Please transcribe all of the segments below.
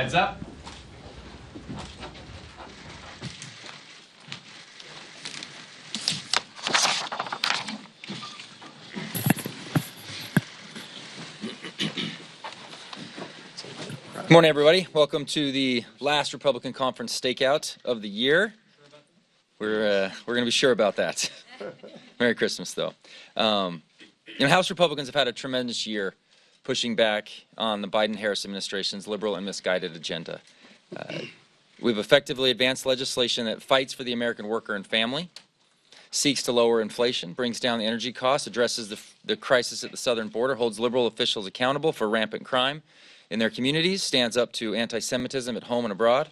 Heads up. Good morning, everybody. Welcome to the last Republican Conference stakeout of the year. We're going to be sure about that. Merry Christmas, though. House Republicans have had a tremendous year pushing back on the Biden-Harris administration's liberal and misguided agenda. We've effectively advanced legislation that fights for the American worker and family, seeks to lower inflation, brings down the energy costs, addresses the crisis at the southern border, holds liberal officials accountable for rampant crime in their communities, stands up to anti-Semitism at home and abroad,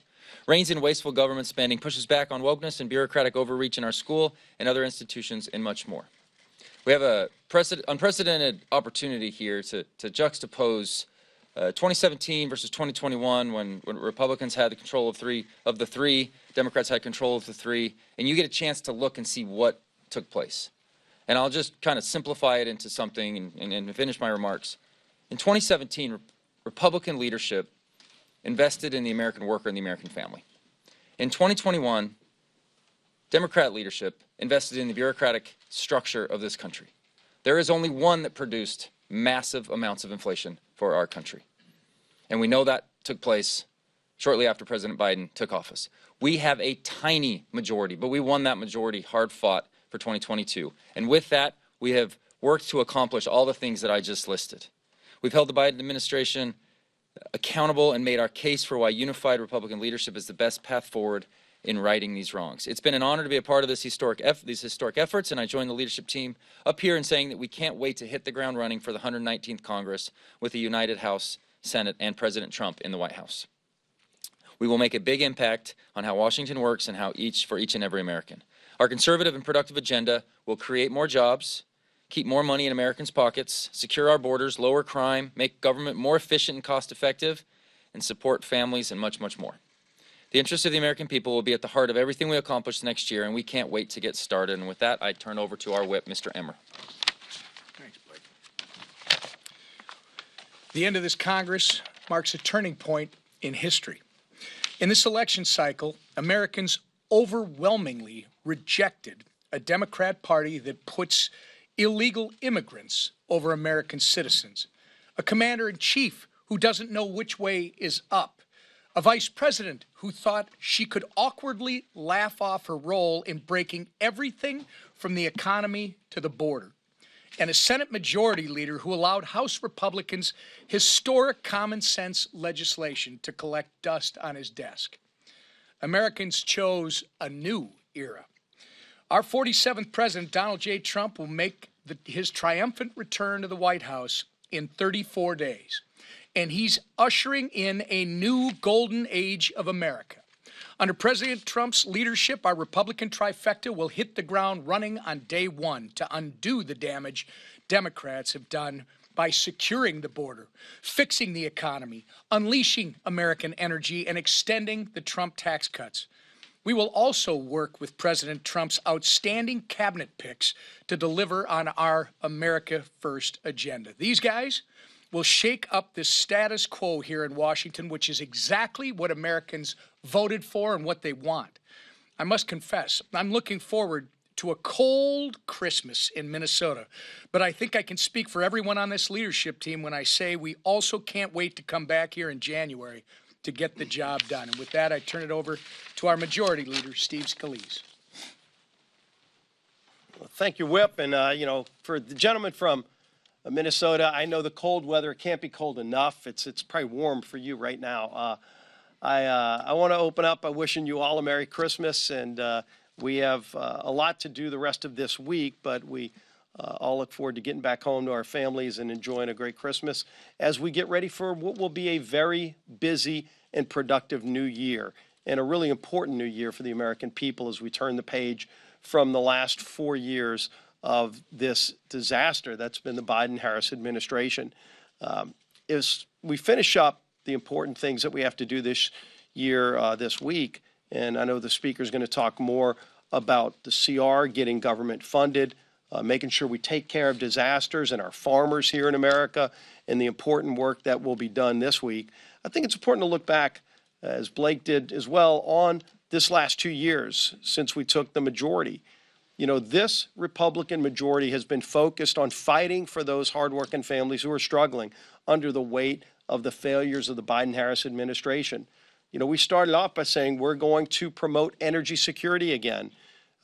reins in wasteful government spending, pushes back on wokeness and bureaucratic overreach in our school and other institutions, and much more. We have a unprecedented opportunity here to juxtapose 2017 versus 2021 when Republicans had the control of the three, Democrats had control of the three, and you get a chance to look and see what took place. And I'll just kind of simplify it into something and finish my remarks. In 2017, Republican leadership invested in the American worker and the American family. In 2021, Democrat leadership invested in the bureaucratic structure of this country. There is only one that produced massive amounts of inflation for our country. And we know that took place shortly after President Biden took office. We have a tiny majority, but we won that majority hard fought for 2022. And with that, we have worked to accomplish all the things that I just listed. We've held the Biden administration accountable and made our case for why unified Republican leadership is the best path forward in righting these wrongs. It's been an honor to be a part of these historic efforts, and I join the leadership team up here in saying that we can't wait to hit the ground running for the 119th Congress with a united House, Senate, and President Trump in the White House. We will make a big impact on how Washington works and for each and every American. Our conservative and productive agenda will create more jobs, keep more money in Americans' pockets, secure our borders, lower crime, make government more efficient and cost-effective, and support families and much, much more. The interests of the American people will be at the heart of everything we accomplish next year, and we can't wait to get started. And with that, I turn over to our whip, Mr. Emmer. Thanks, Blake. The end of this Congress marks a turning point in history. In this election cycle, Americans overwhelmingly rejected a Democrat Party that puts illegal immigrants over American citizens, a commander-in-chief who doesn't know which way is up, a vice president who thought she could awkwardly laugh off her role in breaking everything from the economy to the border, and a Senate majority leader who allowed House Republicans historic common sense legislation to collect dust on his desk. Americans chose a new era. Our 47th president, Donald J. Trump, will make his triumphant return to the White House in 34 days. And he's ushering in a new golden age of America. Under President Trump's leadership, our Republican trifecta will hit the ground running on day one to undo the damage Democrats have done by securing the border, fixing the economy, unleashing American energy, and extending the Trump tax cuts. We will also work with President Trump's outstanding cabinet picks to deliver on our America First agenda. These guys will shake up the status quo here in Washington, which is exactly what Americans voted for and what they want. I must confess, I'm looking forward to a cold Christmas in Minnesota, but I think I can speak for everyone on this leadership team when I say we also can't wait to come back here in January to get the job done. And with that, I turn it over to our majority leader, Steve Scalise. Well, thank you, Whip. And, for the gentleman from Minnesota, I know the cold weather can't be cold enough. It's probably warm for you right now. I want to open up by wishing you all a Merry Christmas. And we have a lot to do the rest of this week, but we all look forward to getting back home to our families and enjoying a great Christmas as we get ready for what will be a very busy and productive new year, and a really important new year for the American people as we turn the page from the last 4 years of this disaster that's been the Biden-Harris administration. As we finish up the important things that we have to do this year, this week, and I know the speaker is going to talk more about the CR getting government funded, making sure we take care of disasters and our farmers here in America, and the important work that will be done this week. I think it's important to look back, as Blake did as well, on this last 2 years since we took the majority. You know, this Republican majority has been focused on fighting for those hardworking families who are struggling under the weight of the failures of the Biden-Harris administration. You know, we started off by saying we're going to promote energy security again.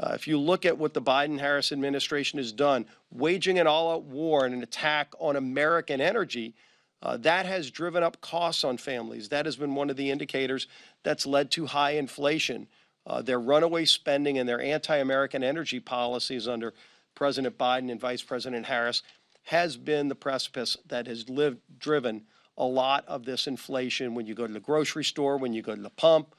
If you look at what the Biden-Harris administration has done, waging an all-out war and an attack on American energy, that has driven up costs on families. That has been one of the indicators that's led to high inflation. Their runaway spending and their anti-American energy policies under President Biden and Vice President Harris has been the precipice that has driven a lot of this inflation. When you go to the grocery store, when you go to the pump,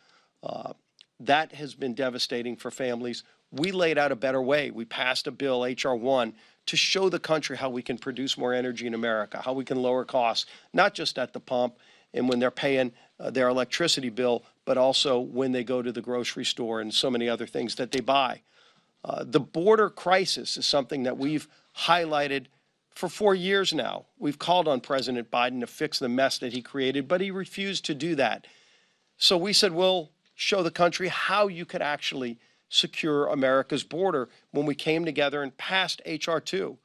that has been devastating for families. We laid out a better way. We passed a bill, H.R. 1, to show the country how we can produce more energy in America, how we can lower costs, not just at the pump and when they're paying their electricity bill, but also when they go to the grocery store and so many other things that they buy. The border crisis is something that we've highlighted for 4 years now. We've called on President Biden to fix the mess that he created, but he refused to do that. So we said, we'll show the country how you could actually secure America's border when we came together and passed H.R. 2,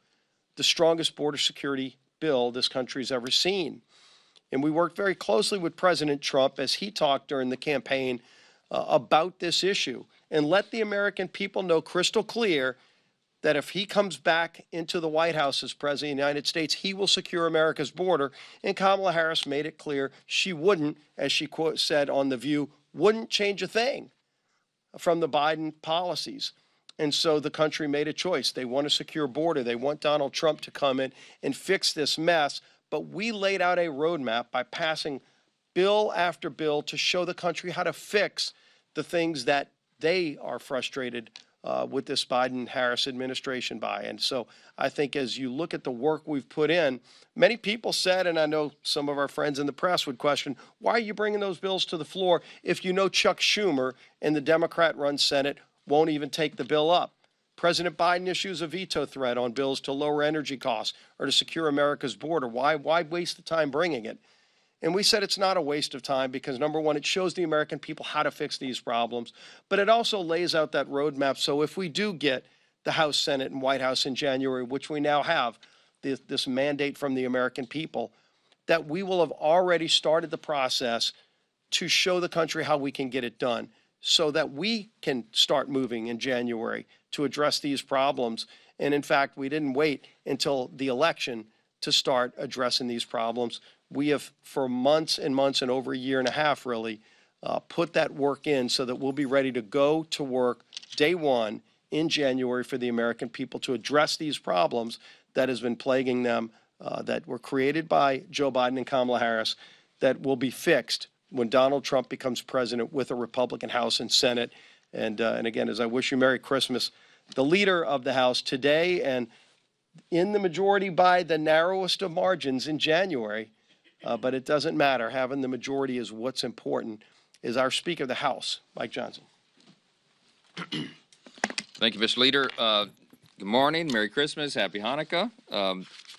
the strongest border security bill this country's ever seen. And we worked very closely with President Trump as he talked during the campaign about this issue, and let the American people know crystal clear that if he comes back into the White House as President of the United States, he will secure America's border. And Kamala Harris made it clear she wouldn't, as she said on The View, wouldn't change a thing from the Biden policies. And so the country made a choice. They want a secure border. They want Donald Trump to come in and fix this mess. But we laid out a roadmap by passing bill after bill to show the country how to fix the things that they are frustrated with this Biden-Harris administration by. And so I think as you look at the work we've put in, many people said, and I know some of our friends in the press would question, why are you bringing those bills to the floor if you know Chuck Schumer and the Democrat-run Senate won't even take the bill up? President Biden issues a veto threat on bills to lower energy costs or to secure America's border. Why waste the time bringing it? And we said it's not a waste of time because, number one, it shows the American people how to fix these problems, but it also lays out that roadmap. So if we do get the House, Senate, and White House in January, which we now have, this mandate from the American people, that we will have already started the process to show the country how we can get it done so that we can start moving in January to address these problems. And in fact, we didn't wait until the election to start addressing these problems. We have, for months and months and over a year and a half, really, put that work in so that we'll be ready to go to work day one in January for the American people to address these problems that has been plaguing them, that were created by Joe Biden and Kamala Harris, that will be fixed when Donald Trump becomes president with a Republican House and Senate. And again, as I wish you Merry Christmas, the leader of the House today and in the majority by the narrowest of margins in January, but it doesn't matter. Having the majority is what's important, is our Speaker of the House, Mike Johnson. Thank you, Mr. Leader. Good morning, Merry Christmas, Happy Hanukkah.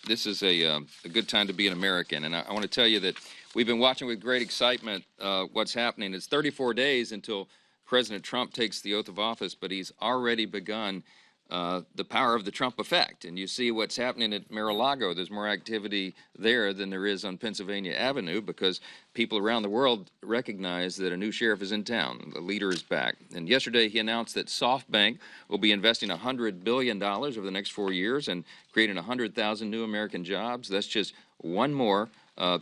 This is a good time to be an American, and I want to tell you that we've been watching with great excitement what's happening. It's 34 days until President Trump takes the oath of office, but he's already begun the power of the Trump effect. And you see what's happening at Mar-a-Lago. There's more activity there than there is on Pennsylvania Avenue because people around the world recognize that a new sheriff is in town. The leader is back. And yesterday he announced that SoftBank will be investing $100 billion over the next 4 years and creating 100,000 new American jobs. That's just one more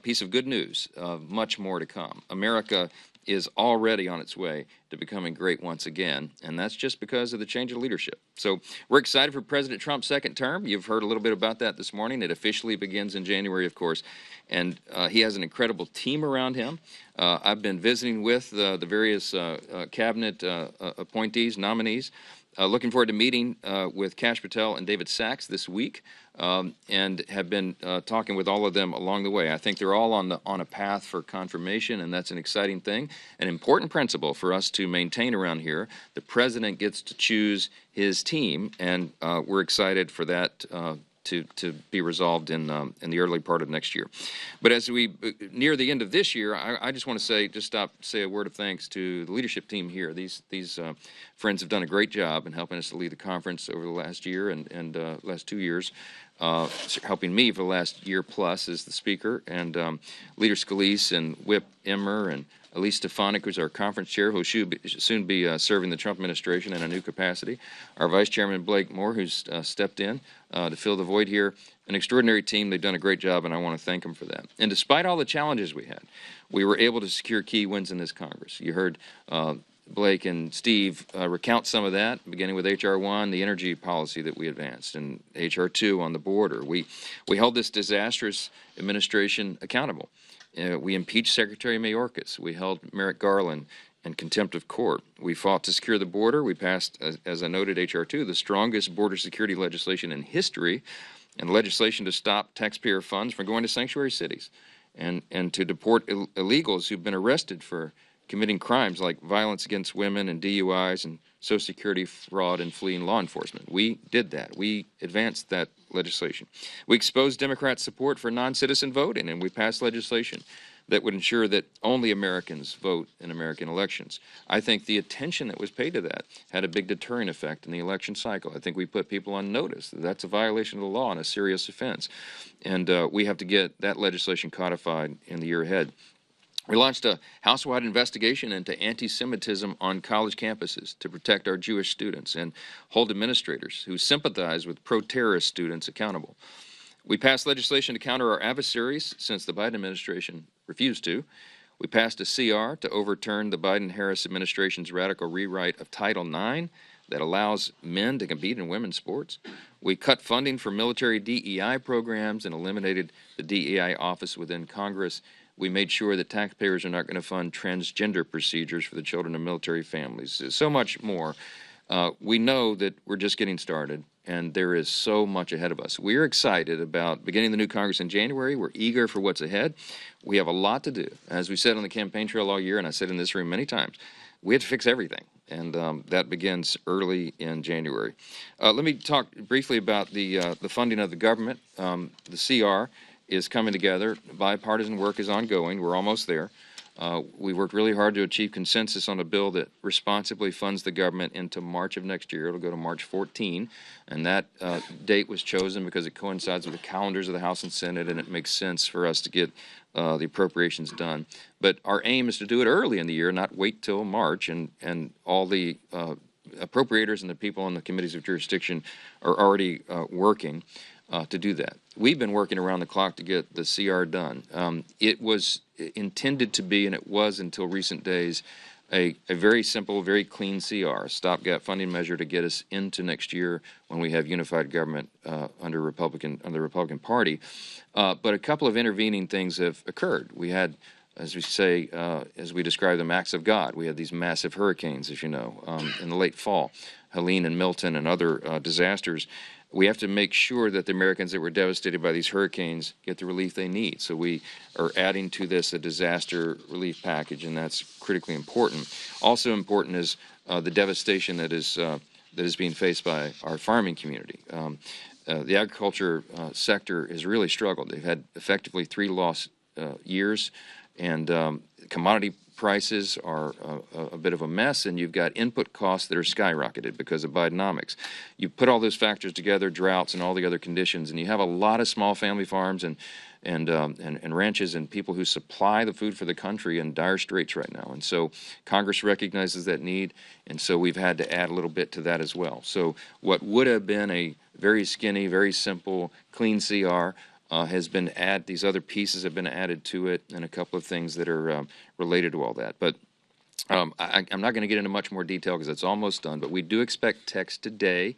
piece of good news. Much more to come. America is already on its way to becoming great once again, and that's just because of the change of leadership. So we're excited for President Trump's second term. You've heard a little bit about that this morning. It officially begins in January, of course, and he has an incredible team around him. I've been visiting with the various cabinet appointees, nominees. Looking forward to meeting with Kash Patel and David Sachs this week, and have been talking with all of them along the way. I think they're all on a path for confirmation, and that's an exciting thing, an important principle for us to maintain around here. The president gets to choose his team, and we're excited for that to be resolved in the early part of next year. But as we near the end of this year, I just want to say a word of thanks to the leadership team here. These friends have done a great job in helping us to lead the conference over the last year and last 2 years, helping me for the last year plus as the speaker, and Leader Scalise and Whip Emmer and Elise Stefanik, who's our conference chair, who will soon be serving the Trump administration in a new capacity. Our Vice Chairman, Blake Moore, who's stepped in to fill the void here. An extraordinary team. They've done a great job, and I want to thank them for that. And despite all the challenges we had, we were able to secure key wins in this Congress. You heard Blake and Steve recount some of that, beginning with H.R. 1, the energy policy that we advanced, and H.R. 2 on the border. We held this disastrous administration accountable. We impeached Secretary Mayorkas. We held Merrick Garland in contempt of court. We fought to secure the border. We passed, as I noted, H.R. 2, the strongest border security legislation in history, and legislation to stop taxpayer funds from going to sanctuary cities and to deport illegals who've been arrested for committing crimes like violence against women and DUIs and Social Security fraud and fleeing law enforcement. We did that. We advanced that legislation. We exposed Democrat support for non-citizen voting, and we passed legislation that would ensure that only Americans vote in American elections. I think the attention that was paid to that had a big deterrent effect in the election cycle. I think we put people on notice that that's a violation of the law and a serious offense. And we have to get that legislation codified in the year ahead. We launched a house-wide investigation into anti-Semitism on college campuses to protect our Jewish students and hold administrators who sympathize with pro-terrorist students accountable. We passed legislation to counter our adversaries since the Biden administration refused to. We passed a CR to overturn the Biden-Harris administration's radical rewrite of Title IX that allows men to compete in women's sports. We cut funding for military DEI programs and eliminated the DEI office within Congress. We made sure that taxpayers are not going to fund transgender procedures for the children of military families. So much more. We know that we're just getting started, and there is so much ahead of us. We're excited about beginning the new Congress in January. We're eager for what's ahead. We have a lot to do. As we said on the campaign trail all year, and I said in this room many times, we have to fix everything, and that begins early in January. Let me talk briefly about the funding of the government. The CR is coming together. Bipartisan work is ongoing. We're almost there. We worked really hard to achieve consensus on a bill that responsibly funds the government into March of next year. It'll go to March 14, and that date was chosen because it coincides with the calendars of the House and Senate, and it makes sense for us to get the appropriations done. But our aim is to do it early in the year, not wait till March, and all the appropriators and the people on the committees of jurisdiction are already working to do that. We've been working around the clock to get the CR done. It was intended to be, and it was until recent days, a very simple, very clean CR, stopgap funding measure to get us into next year when we have unified government under the Republican Party. But a couple of intervening things have occurred. We had, as we say, as we describe them, acts of God. We had these massive hurricanes, as you know, in the late fall, Helene and Milton and other disasters. We have to make sure that the Americans that were devastated by these hurricanes get the relief they need. So we are adding to this a disaster relief package, and that's critically important. Also important is the devastation that is being faced by our farming community. The agriculture sector has really struggled. They've had effectively 3 lost years, and commodity prices are a bit of a mess, and you've got input costs that are skyrocketed because of Bidenomics. You put all those factors together, droughts and all the other conditions, and you have a lot of small family farms and ranches and people who supply the food for the country in dire straits right now. And so Congress recognizes that need, and so we've had to add a little bit to that as well. So what would have been a very skinny, very simple, clean CR has been added. These other pieces have been added to it, and a couple of things that are related to all that. But I'm not going to get into much more detail because it's almost done. But we do expect text today,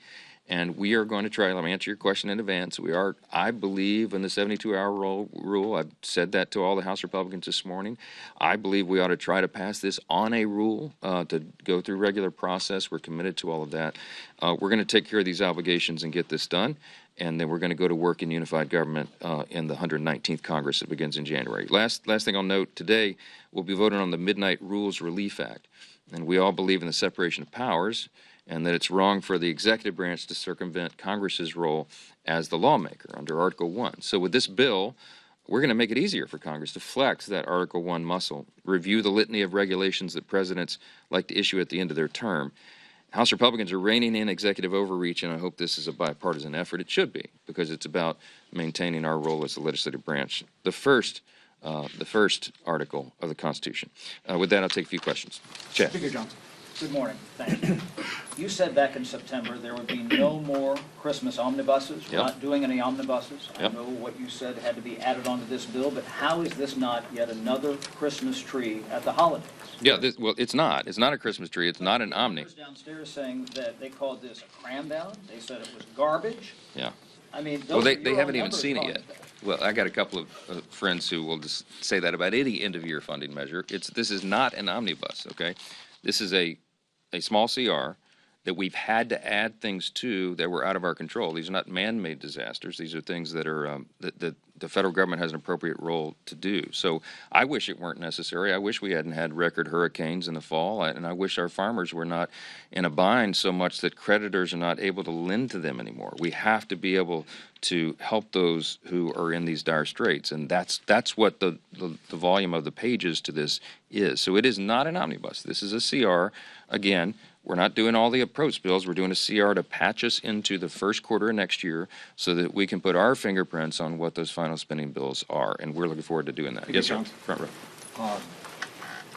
And we are going to try, let me answer your question in advance. We are, I believe, in the 72-hour rule. I've said that to all the House Republicans this morning. I believe we ought to try to pass this on a rule to go through regular process. We're committed to all of that. We're going to take care of these obligations and get this done. And then we're going to go to work in unified government in the 119th Congress that begins in January. Last thing I'll note, today we'll be voting on the Midnight Rules Relief Act. And we all believe in the separation of powers, and that it's wrong for the executive branch to circumvent Congress's role as the lawmaker under Article 1. So with this bill, we're going to make it easier for Congress to flex that Article 1 muscle, review the litany of regulations that presidents like to issue at the end of their term. House Republicans are reining in executive overreach, and I hope this is a bipartisan effort. It should be, because it's about maintaining our role as the legislative branch, the first article of the Constitution. With that, I'll take a few questions. Chad. Speaker Johnson. Good morning. Thank you. You said back in September there would be no more Christmas omnibuses. We're Yep. not doing any omnibuses. Yep. I know what you said had to be added onto this bill, but how is this not yet another Christmas tree at the holidays? Yeah, well, it's not. It's not a Christmas tree. It's not an omni. Neighbors downstairs saying that they called this a cram down. They said it was garbage. Yeah. I mean, Well, those they are your haven't own even numbers seen it calling yet. that. Well, I got a couple of friends who will just say that about any end-of-year funding measure. This is not an omnibus, okay? This is a small CR that we've had to add things to that were out of our control. These are not man-made disasters. These are things that are that the federal government has an appropriate role to do. So I wish it weren't necessary. I wish we hadn't had record hurricanes in the fall, and I wish our farmers were not in a bind so much that creditors are not able to lend to them anymore. We have to be able to help those who are in these dire straits, and that's what the volume of the pages to this is. So it is not an omnibus. This is a CR. Again, we're not doing all the approach bills. We're doing a CR to patch us into the first quarter of next year so that we can put our fingerprints on what those final spending bills are, and we're looking forward to doing that. Yes, sir. Johnson. Front row.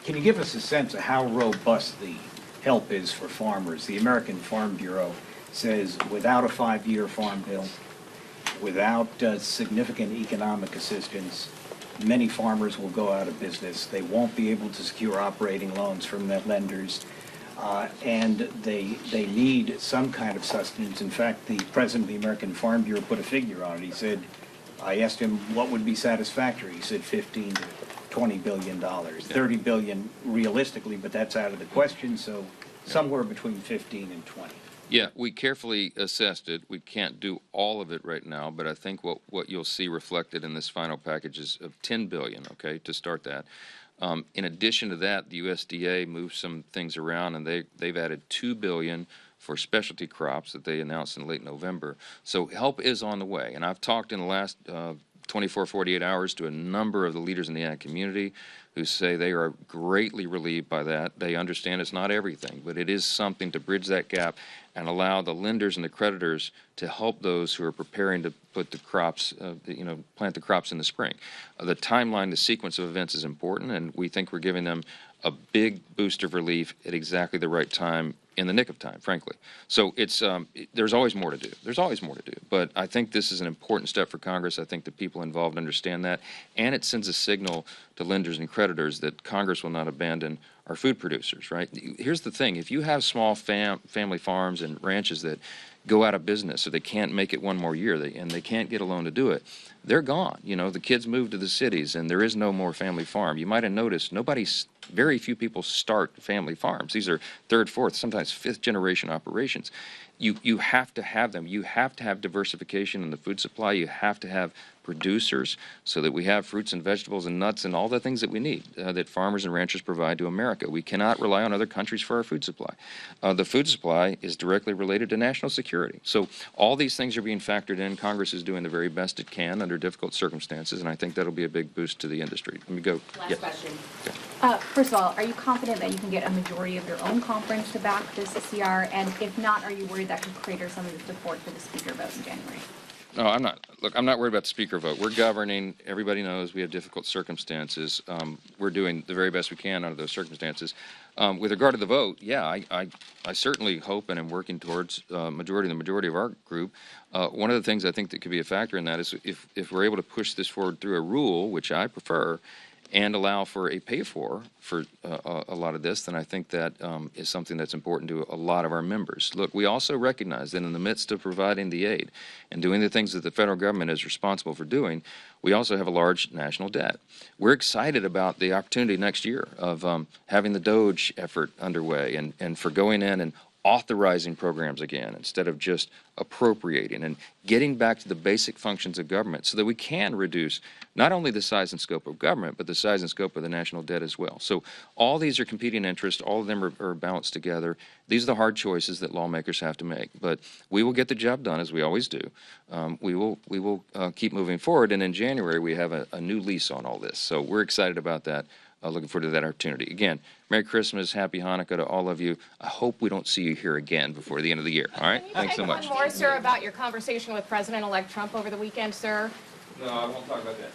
Can you give us a sense of how robust the help is for farmers? The American Farm Bureau says without a 5-year farm bill, without significant economic assistance, many farmers will go out of business. They won't be able to secure operating loans from their lenders, and they need some kind of sustenance. In fact, the president of the American Farm Bureau put a figure on it. He said, I asked him what would be satisfactory. He said 15 to $20 billion, 30 billion realistically, but that's out of the question, so somewhere between 15 and 20. Yeah, we carefully assessed it. We can't do all of it right now, but I think what you'll see reflected in this final package is of $10 billion, okay, to start that. In addition to that, the USDA moved some things around, and they've added $2 billion for specialty crops that they announced in late November. So help is on the way, and I've talked in the last 24, 48 hours to a number of the leaders in the ag community who say they are greatly relieved by that. They understand it's not everything, but it is something to bridge that gap and allow the lenders and the creditors to help those who are preparing to put the crops, plant the crops in the spring. The timeline, the sequence of events is important, and we think we're giving them a big boost of relief at exactly the right time, in the nick of time, frankly. So it's there's always more to do. There's always more to do. But I think this is an important step for Congress. I think the people involved understand that, and it sends a signal to lenders and creditors that Congress will not abandon our food producers, right? Here's the thing. If you have small family farms and ranches that go out of business or they can't make it one more year and they can't get a loan to do it, they're gone. You know, the kids move to the cities and there is no more family farm. You might have noticed very few people start family farms. These are third, fourth, sometimes fifth generation operations. You have to have them. You have to have diversification in the food supply. You have to have producers so that we have fruits and vegetables and nuts and all the things that we need that farmers and ranchers provide to America. We cannot rely on other countries for our food supply. The food supply is directly related to national security. So all these things are being factored in. Congress is doing the very best it can under difficult circumstances, and I think that'll be a big boost to the industry. Let me go. Last question. First of all, are you confident that you can get a majority of your own conference to back this CR? And if not, are you worried that could crater some of the support for the speaker vote in January? No, I'm not. Look, I'm not worried about the speaker vote. We're governing. Everybody knows we have difficult circumstances. We're doing the very best we can under those circumstances. With regard to the vote, yeah, I certainly hope and am working towards the majority of our group. One of the things I think that could be a factor in that is if we're able to push this forward through a rule, which I prefer, and allow for a pay-for a lot of this, then I think that is something that's important to a lot of our members. Look, we also recognize that in the midst of providing the aid and doing the things that the federal government is responsible for doing, we also have a large national debt. We're excited about the opportunity next year of having the DOGE effort underway and for going in and authorizing programs again instead of just appropriating and getting back to the basic functions of government so that we can reduce not only the size and scope of government, but the size and scope of the national debt as well. So all these are competing interests. All of them are balanced together. These are the hard choices that lawmakers have to make. But we will get the job done, as we always do. We will keep moving forward. And in January, we have a new lease on all this. So we're excited about that. Looking forward to that opportunity. Again, Merry Christmas, Happy Hanukkah to all of you. I hope we don't see you here again before the end of the year. All right? Thanks so much. One more, sir, about your conversation with President-elect Trump over the weekend, sir. No, I won't talk about that.